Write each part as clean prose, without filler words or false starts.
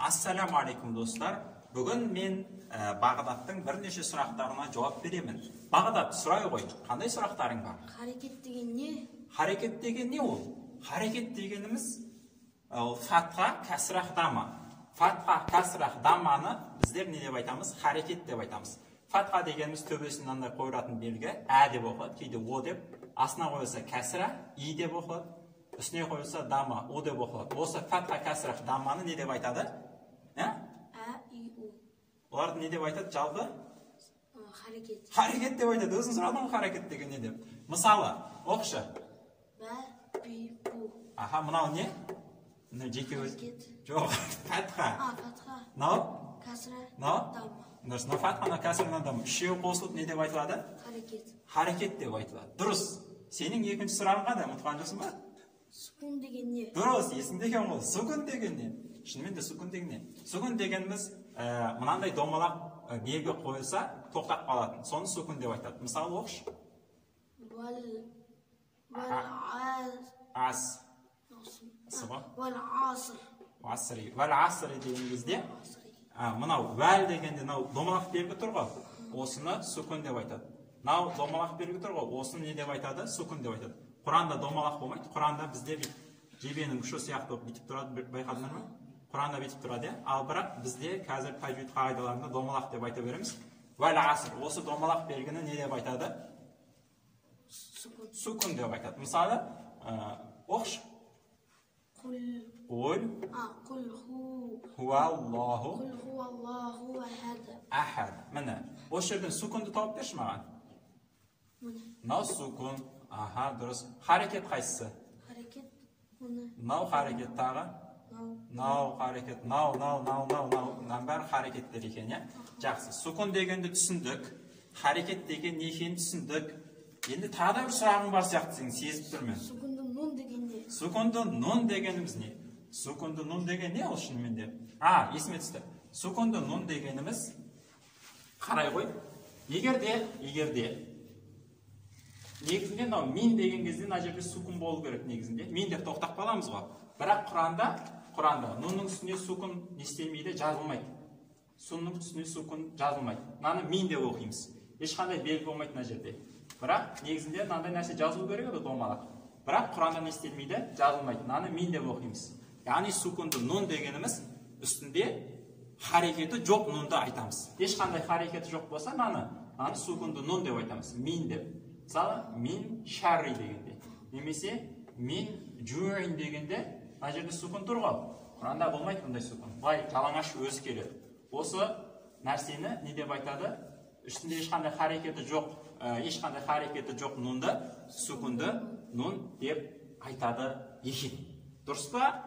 Ассаламу алейкум достар. Бүгін мен Бағдаттың бірнеше сұрақтарына жауап беремін. Бағдат, сұрай ғой, қандай сұрақтарың бар? Харекет деген не? Харекет деген не ол? Харекет дегеніміз фатха кәсрах дамма. Фатха кәсрах дамманы біздер не деп айтамыз? Харекет деп айтамыз. Фатха дегеніміз төбесін андай қойылатын белгі ә деп оқылады, кейде о деп, астына қойылса кәсра и деп оқылады, үстіне қойылса дамма о деп оқылады. Осы фатха кәсрах дамманы не деп айтады? Оларды не деп айтады? Жалпы? Харекет. Харекет деп айтады. Өзің сұрадың ғой харекет деген не деп. Мысалы, оқшы. Бә, би, бу. Аха, мынау не? Жеке өз. Жоқ, фатха. Фатха. Мынау? Кәсра. Мынау? Дамма. Дұрыс, мынау фатханы кәсірінен дамма. Үшеуі қосылып не деп айтылады? Харекет. Харекет деп айтылады. Дұрыс. Сенің екінші сұрағың қандай? Ұмытқан жоқсың ба? Сүкун деген не? Дұрыс, есіңде екен ғой. Сүкун деген не? Шынымен де сүкун деген не? Сүкун дегеніміз мынандай домалақ белгі қойылса тоқтап қалатын. Соны сүкун деп айтады. Мысалы оқшы. Ас. Асри. Вәл асри деген кезде мынау вәл дегенде мынау домалақ белгі тұр ғой. Осыны сүкун деп айтады. Мынау домалақ белгі тұр ғой. Осыны не деп айтады? Сүкун деп айтады. Құранда домалақ болмайды. Құранда бізде жебенің ұшы сияқты бүйтіп тұрады, байқадыңдар ма? Құранда бүйтіп тұрады, ал бірақ бізде қазір тажвид қағидаларында домалақ деп айта береміз. Вәл аср. Осы домалақ белгіні не деп айтады? Сүкун деп айтады. Мысалы, оқшы. Құл хуаллаху ахад. Міне, осы жерден сүкунды тауып берші маған. Мынау сүкун. Аха, дұрыс. Харекет қайсысы? Харекет. Мынау харекет тағы. Нау харекет, нау. Мынаның бәрі харекеттер екен, иә? Жақсы. Сүкун дегенді түсіндік. Харекет деген не екенін түсіндік. Енді тағы да бір сұрағың бар сияқты сен сезіп тұрмын. Сүкунды нун деген не? Сүкунды нун дегеніміз не? Сүкунды нун деген не ол шынымен де? Есіме түсті. Сүкунды нун дегеніміз қарай ғой. Егерде негізінде мынау мин деген кезде мына жерде сүкун болу керек негізінде. Мин деп тоқтап қаламыз ғой. Бірақ Құранда нунның үстіне сүкун не істелмейді, жазылмайды. Сүннің үстіне сүкун жазылмайды. Мынаны мин деп оқимыз. Ешқандай белгі болмайды мына жерде. Бірақ негізінде мынандай нәрсе жазылу керек еді домалақ. Бірақ Құранда не істелмейді, жазылмайды. Мынаны мин деп оқимыз. Яғни сүкунды нун дегеніміз үстінде харекеті жоқ нунды айтамыз. Ешқандай харекеті жоқ болса, мынаны сүкунды нун деп айтамыз. Мин деп. Мысалы, мин шарри дегенде. Немесе мин жуин дегенде мына жерде сүкун тұр ғой. Құранда болмайды бұндай сүкун. Былай жалаңаш өзі келеді. Осы нәрсені не деп айтады? Үстінде ешқандай харекеті жоқ нунды сүкунды нун деп айтады екен. Дұрыс па?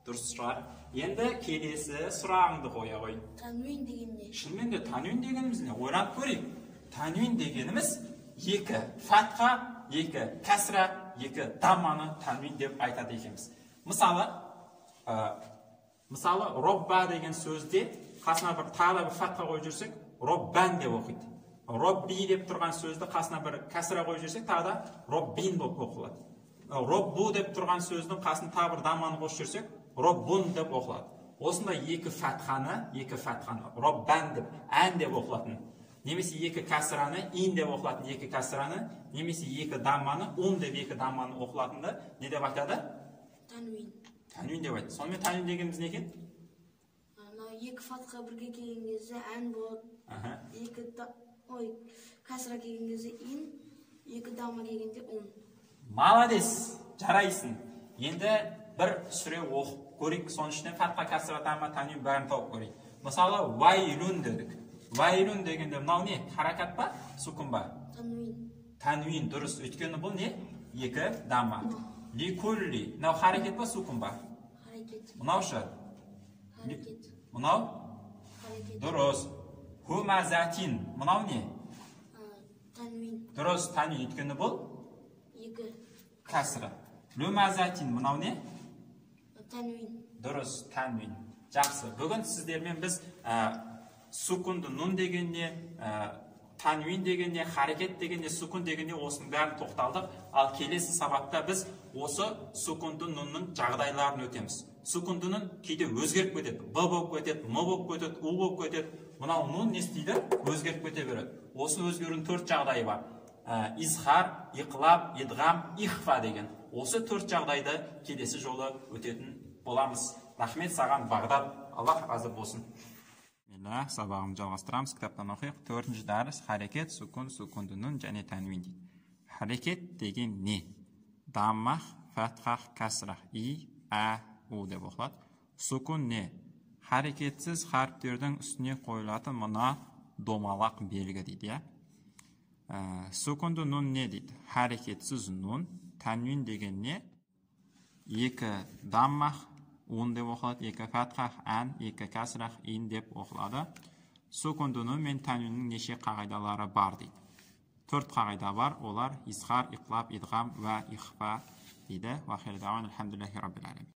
Дұрыс шығар. Енді келесі сұрағыңды қоя ғой. Танвин деген не? Шынымен де танвин дегеніміз не? Ойланып көрейік. Танвин дегеніміз екі фатха, екі кәсра, екі дамманы танвин деп айтады екенбіз. Мысалы, робба деген сөзде қасына бір тағы бір фатха қойып жүрсек, роббан деп оқиды. Робби деп тұрған сөзді қасына бір кәсра қойып жүрсек, тағы да роббин болып оқылады. Роббу деп тұрған сөздің қасына тағы бір дамманы қосып жүрсек, роббун деп оқылады. Осындай екі фатханы, роббан деп, ән деп оқылатын. Немесе екі кәсіраны, ин деп оқылатын екі кәсіраны, немесе екі дамманы, ун деп екі дамманы оқылатынды не деп айтады? Танвин. Танвин деп айтады. Сонымен танвин дегеніміз не екен? Екі фатха бірге келген кезде ән болады. Кәсіра келген кезде ин, екі дамма келгенде ун. Маладес, жарайсың. Енді бір сүре оқып көрейік. Соның ішіне фатха, кәсіра, дамма, танвин бәрін тауып көрейік. Мысалы, вайлун дедік. Вайлун дегенде мынау не? Харакат па? Сүкун ба? Танвин. Танвин, дұрыс. Өйткені бұл не? Екі дамма. Ликулли. Мынау харакет па, сүкун ба? Харакет. Мынау шы? Харакет. Мынау? Харакет. Дұрыс. Хумазатин. Мынау не? Танвин. Дұрыс, танвин. Өйткені бұл? Екі. Кәсіра. Lumazatин. Мынау не? Танвин. Дұрыс, танвин. Жақсы. Бүгін сіздермен біз сүкунды нун дегенде, танвин дегенде, харекет дегенде, сүкун дегенде осының бәрін тоқталдық. Ал келесі сабақта біз осы сукунды нунның жағдайларын өтеміз. Сукундының кейде өзгеріп кетеді. Б болып кетеді, М болып кетеді, У болып кетеді. Мынау нун не істейді? Өзгеріп кете береді. Осы өзгерудің 4 жағдайы бар. Изхар, иқлаб, идғам, ихфа деген. Осы 4 жағдайды келесі жолы өтетін боламыз. Рахмет саған, Бағдат. Аллах разы болсын. Сабағымызды жалғастырамыз. Кітаптан оқиық. 4-ші дәріс харекет, сукун, сукундының және тәнвин дейді. Харекет деген не? Даммах, фатхах, касрах, и, а, у деп оқылады. Сукун не? Харекетсіз харіптердің үстіне қойылатын мына домалақ белгі дейді. Сукунды нун не дейді? Харекетсіз нун. Тәнвин деген не? 2 даммах, ун деп оқылады. 2 фатхах, ан, 2 касрах, ин деп оқылады. Сукунды нун мен тәнвиннің неше қағидалары бар дейді. 4 қағида бар. Олар изхар, иқлаб, идғам ва ихфа дейді. Ва хир дауан, алхамдулиллахи раббил аламин.